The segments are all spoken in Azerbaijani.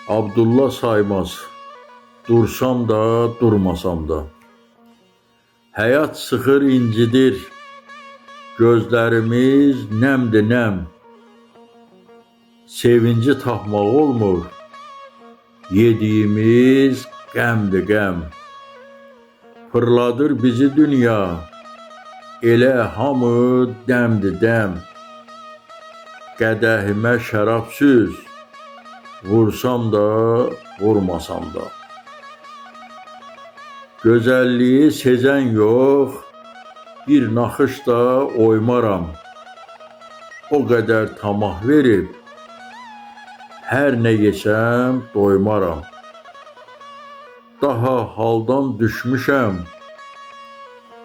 Abdullah Saymaz. Dursam da, durmasam da. Həyat sıxır, incidir. Gözlərimiz nəmdir, nəm. Sevinci tapmaq olmur. Yediyimiz qəmdir, qəm. Fırladır bizi dünya. Elə hamı dəmdir, dəm. Qədəhimə şərabsüz. Vursam da, vurmasam da. Gözəlliyi sezən yox, bir naxışda oymaram. O qədər tamah verib, hər nə yesəm doymaram. Daha haldan düşmüşəm,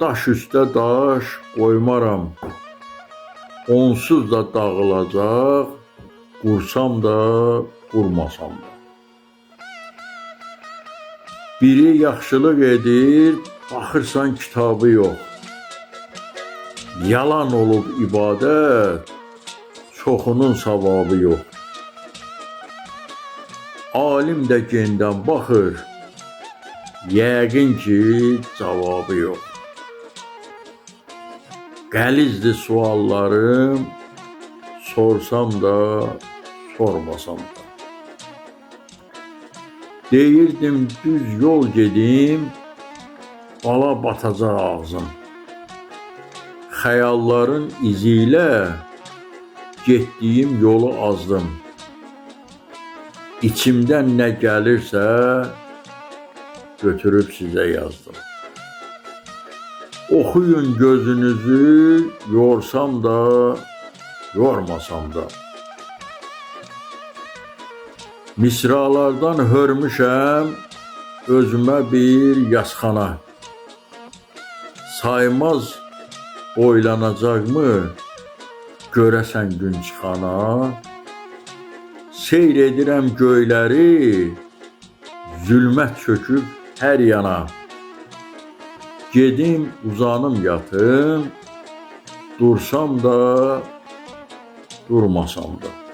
daş üstə daş qoymaram. Onsuz da dağılacaq, qursam da, qurmasam da. Biri yaxşılıq edir, baxırsan kitabı yox. Yalan olub ibadət, çoxunun savabı yox. Alim də gendən baxır, yəqin ki, cavabı yox. Qəlizdir suallarım, sorsam da, sormasam da. Deyirdim düz yol gedim, bala batacaq ağzım. Xəyalların izi ilə getdiyim yolu azdım. İçimdən nə gəlirsə, götürüb sizə yazdım. Oxuyun gözünüzü, yorsam da, yormasam da. Misralardan hörmüşəm özümə bir yazxana. Saymaz oylanacaqmı görəsən gün çıxana. Seyr edirəm göyləri, zülmət çöküb hər yana. Gedim uzanım yatım, dursam da, durmasam da.